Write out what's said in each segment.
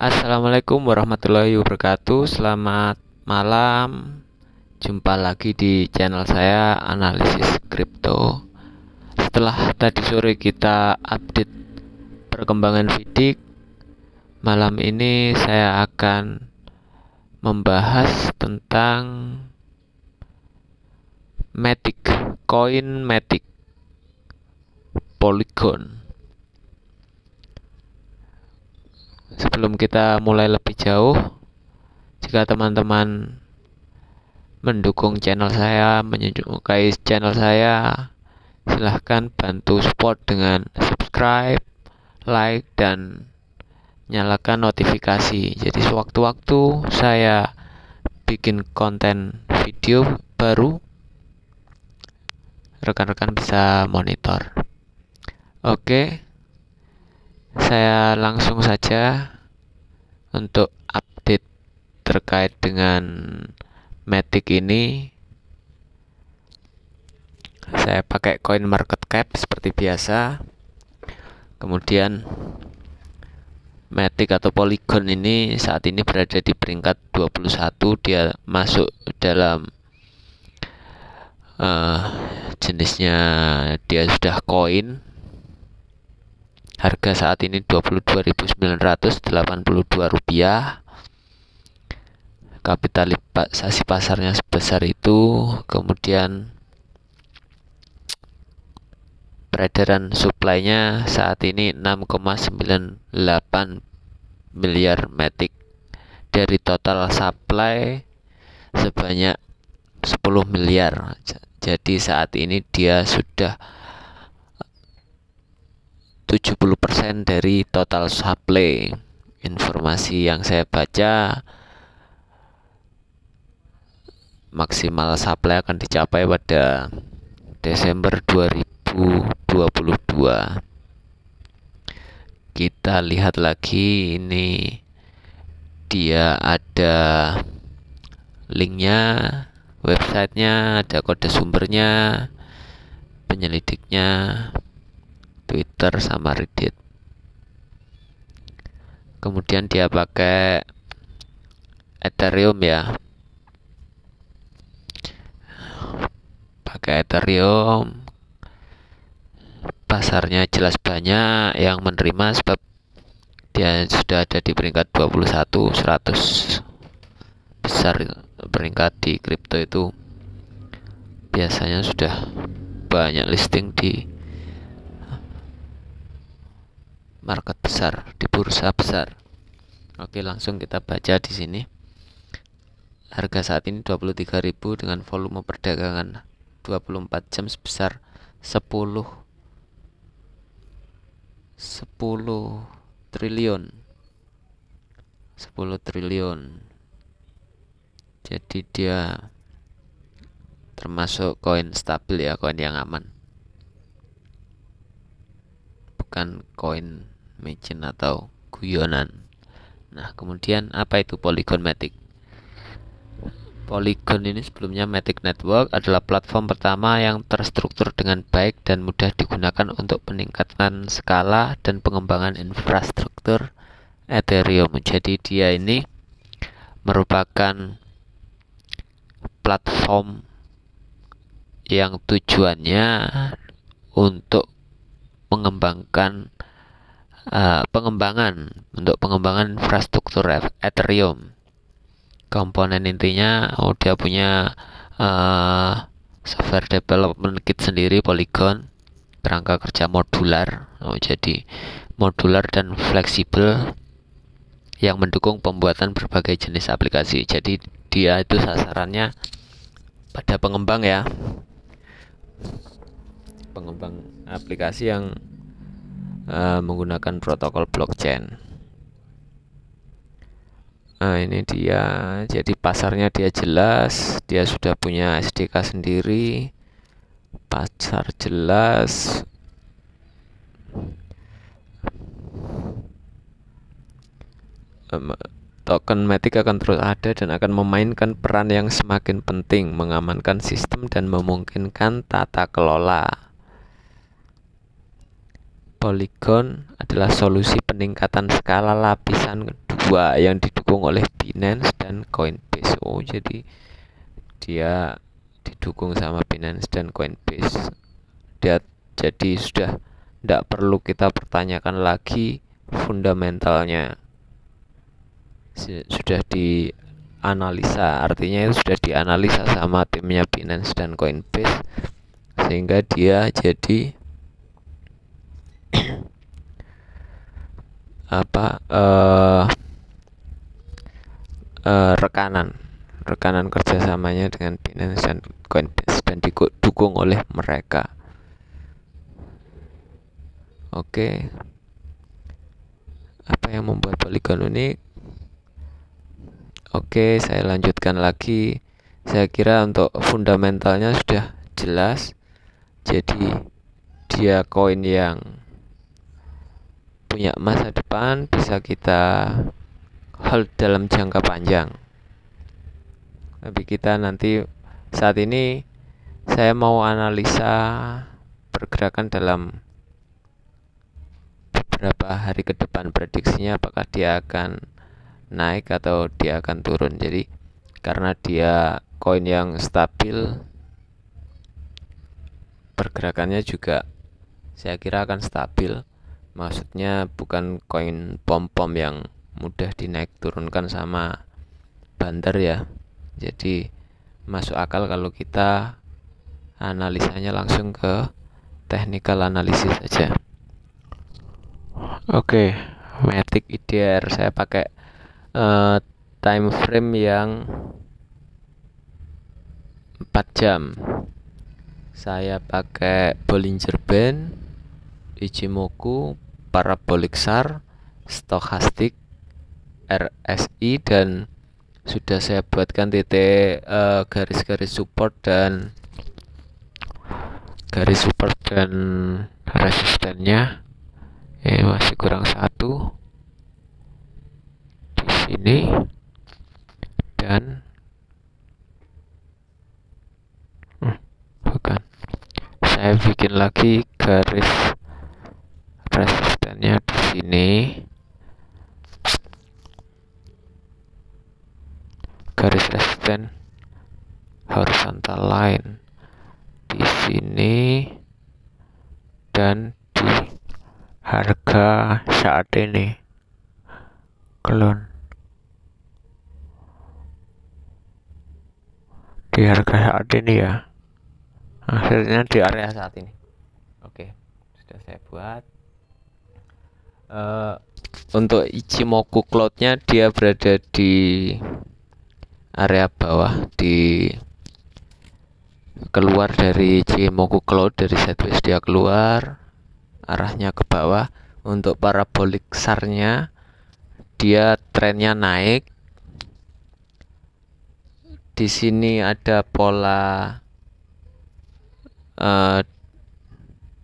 Assalamualaikum warahmatullahi wabarakatuh. Selamat malam. Jumpa lagi di channel saya Analisis Kripto. Setelah tadi sore kita update perkembangan FIDIC, malam ini saya akan membahas tentang Matic, koin Matic Polygon. Sebelum kita mulai lebih jauh, jika teman-teman mendukung channel saya, menyukai channel saya, silahkan bantu support dengan subscribe, like, dan nyalakan notifikasi. Jadi sewaktu-waktu saya bikin konten video baru, rekan-rekan bisa monitor. Oke, saya langsung saja untuk update terkait dengan Matic ini. Saya pakai coin market cap seperti biasa. Kemudian Matic atau Polygon ini saat ini berada di peringkat 21. Dia masuk dalam jenisnya, dia sudah koin. Harga saat ini Rp22.982. Kapitalisasi pasarnya sebesar itu. Kemudian peredaran supply-nya saat ini 6,98 miliar Matic dari total supply sebanyak 10 miliar. Jadi saat ini dia sudah 70% dari total supply. Informasi yang saya baca, maksimal supply akan dicapai pada Desember 2022. Kita lihat lagi, ini dia ada linknya, websitenya, ada kode sumbernya, penyelidiknya, Twitter sama Reddit. Kemudian dia pakai Ethereum ya. Pakai Ethereum. Pasarnya jelas banyak yang menerima sebab dia sudah ada di peringkat 21, 100 besar peringkat di kripto itu. Biasanya sudah banyak listing di market besar, di bursa besar. Oke, langsung kita baca di sini. Harga saat ini 23.000 dengan volume perdagangan 24 jam sebesar 10 triliun. Jadi dia termasuk koin stabil ya, koin yang aman. Bukan koin micin atau guyonan. Nah, kemudian apa itu Polygon Matic? Polygon ini sebelumnya Matic Network adalah platform pertama yang terstruktur dengan baik dan mudah digunakan untuk peningkatan skala dan pengembangan infrastruktur Ethereum. Jadi dia ini merupakan platform yang tujuannya untuk pengembangan infrastruktur Ethereum. Komponen intinya, dia punya software development kit sendiri, Polygon, kerangka kerja modular. Jadi modular dan fleksibel yang mendukung pembuatan berbagai jenis aplikasi. Jadi dia itu sasarannya pada pengembang ya, pengembang aplikasi yang menggunakan protokol blockchain. Nah, ini dia. Jadi pasarnya dia jelas, dia sudah punya SDK sendiri, pasar jelas. Token Matic akan terus ada dan akan memainkan peran yang semakin penting mengamankan sistem dan memungkinkan tata kelola. Polygon adalah solusi peningkatan skala lapisan kedua dua yang didukung oleh Binance dan Coinbase. Oh, jadi dia didukung sama Binance dan Coinbase. Jadi sudah tidak perlu kita pertanyakan lagi fundamentalnya, sudah dianalisa, artinya itu sudah dianalisa sama timnya Binance dan Coinbase, sehingga dia jadi rekanan kerjasamanya dengan Binance dan Coinbase dan didukung oleh mereka. Oke, apa yang membuat Polygon unik? Oke, saya lanjutkan lagi. Saya kira untuk fundamentalnya sudah jelas. Jadi dia koin yang punya masa depan, bisa kita hold dalam jangka panjang. Tapi kita nanti, saat ini saya mau analisa pergerakan dalam beberapa hari ke depan, prediksinya apakah dia akan naik atau dia akan turun. Jadi karena dia koin yang stabil, pergerakannya juga saya kira akan stabil. Maksudnya bukan koin pom-pom yang mudah dinaik turunkan sama banter ya. Jadi masuk akal kalau kita analisanya langsung ke technical analysis saja. Oke, Matic IDR saya pakai time frame yang 4 jam. Saya pakai Bollinger Band, Ichimoku, Parabolic SAR, Stochastic, RSI, dan sudah saya buatkan titik garis-garis support dan resistennya. Ini masih kurang satu di sini, dan bukan, saya bikin lagi garis resistennya di sini, garis resisten horizontal line di sini, dan di harga saat ini clone di harga saat ini ya, akhirnya di area saat ini. Oke, sudah saya buat. Untuk Ichimoku cloudnya dia berada di area bawah, di keluar dari Ichimoku cloud, dari sideways dia keluar, arahnya ke bawah. Untuk parabolic SAR-nya dia trennya naik. Di sini ada pola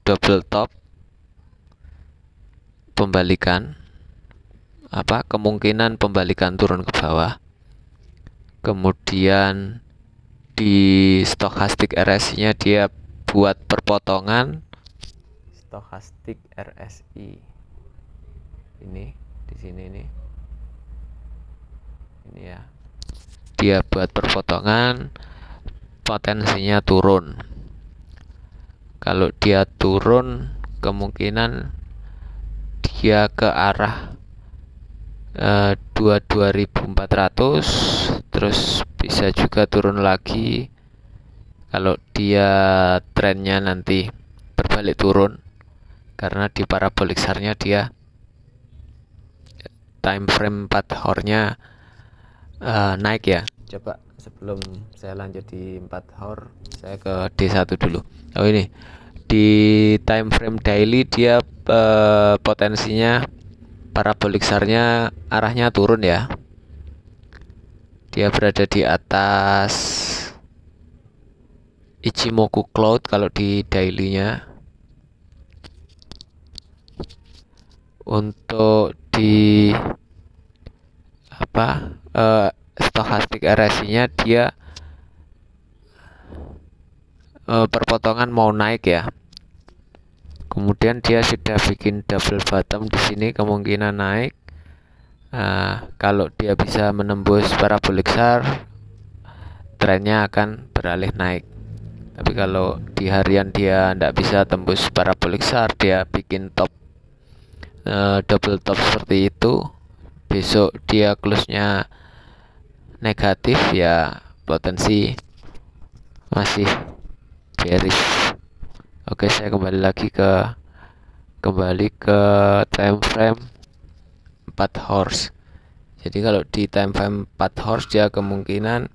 double top, pembalikan, kemungkinan pembalikan turun ke bawah. Kemudian di stochastic RSI-nya dia buat perpotongan, stochastic RSI ini di sini nih, ini ya, dia buat perpotongan, potensinya turun. Kalau dia turun, kemungkinan dia ke arah 2400, terus bisa juga turun lagi kalau dia trennya nanti berbalik turun, karena di parabolic SAR-nya dia time frame 4 hour-nya naik ya. Coba sebelum saya lanjut di 4 hour, saya ke D1 dulu. Oh, ini di time frame daily dia potensinya parabolic SAR-nya arahnya turun ya. Dia berada di atas Ichimoku cloud kalau di daily-nya. Untuk di stochastic RSI-nya dia perpotongan mau naik ya. Kemudian dia sudah bikin double bottom di sini, kemungkinan naik. Kalau dia bisa menembus parabolik SAR, trennya akan beralih naik. Tapi kalau di harian dia tidak bisa tembus parabolik SAR, dia bikin top double top seperti itu, besok dia close-nya negatif, ya potensi masih bearish. Oke, saya kembali ke time frame 4 hours. Jadi kalau di time frame 4 hours dia kemungkinan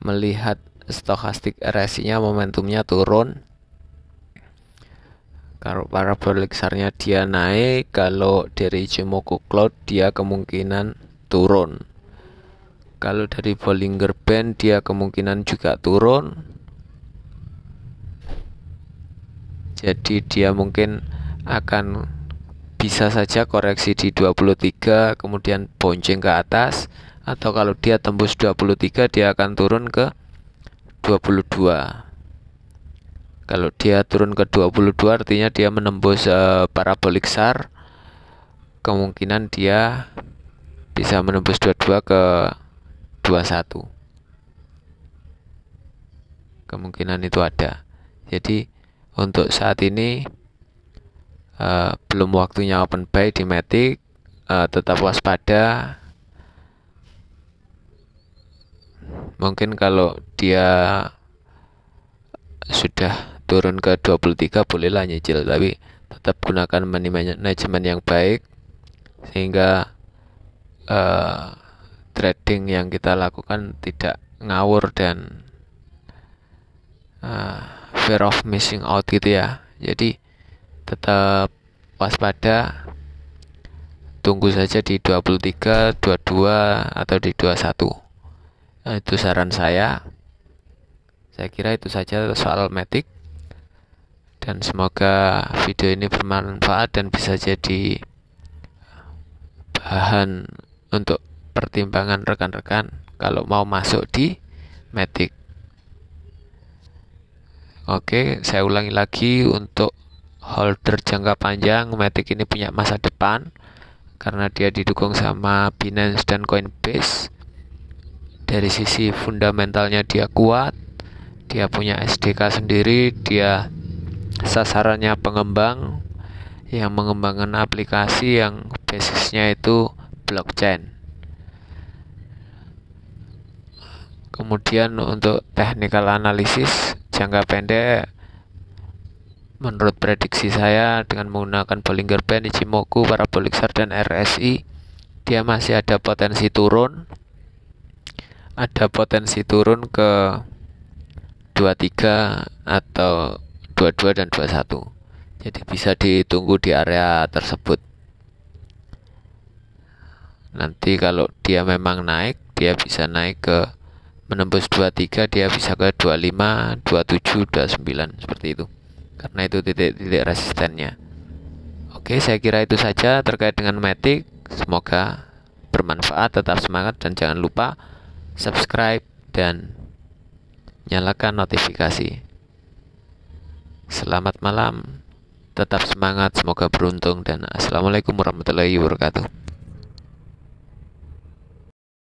melihat stokastik RSI-nya momentumnya turun. Kalau parabolik SAR-nya dia naik, kalau dari Ichimoku Cloud dia kemungkinan turun. Kalau dari Bollinger Band dia kemungkinan juga turun. Jadi dia mungkin akan bisa saja koreksi di 23 kemudian bonceng ke atas, atau kalau dia tembus 23 dia akan turun ke 22. Kalau dia turun ke 22 artinya dia menembus parabolik SAR, kemungkinan dia bisa menembus 22 ke 21. Kemungkinan itu ada. Jadi untuk saat ini belum waktunya open buy di Matic, tetap waspada. Mungkin kalau dia sudah turun ke 23 bolehlah nyicil, tapi tetap gunakan manajemen yang baik sehingga trading yang kita lakukan tidak ngawur dan fear of missing out gitu ya. Jadi tetap waspada, tunggu saja di 23, 22 atau di 21. Itu saran saya. Saya kira itu saja soal Matic, dan semoga video ini bermanfaat dan bisa jadi bahan untuk pertimbangan rekan-rekan kalau mau masuk di Matic. Oke, saya ulangi lagi, untuk holder jangka panjang Matic ini punya masa depan karena dia didukung sama Binance dan Coinbase. Dari sisi fundamentalnya dia kuat, dia punya SDK sendiri, dia sasarannya pengembang yang mengembangkan aplikasi yang basisnya itu blockchain. Kemudian untuk technical analysis jangka pendek, menurut prediksi saya dengan menggunakan Bollinger Band, Ichimoku, parabolik SAR dan RSI, dia masih ada potensi turun. Ada potensi turun ke 23 atau 22 dan 21. Jadi bisa ditunggu di area tersebut. Nanti kalau dia memang naik, dia bisa naik ke menembus 23, dia bisa ke 25, 27, 29 seperti itu. Karena itu titik-titik resistennya. Oke, saya kira itu saja terkait dengan Matic. Semoga bermanfaat, tetap semangat dan jangan lupa subscribe dan nyalakan notifikasi. Selamat malam, tetap semangat, semoga beruntung, dan assalamualaikum warahmatullahi wabarakatuh.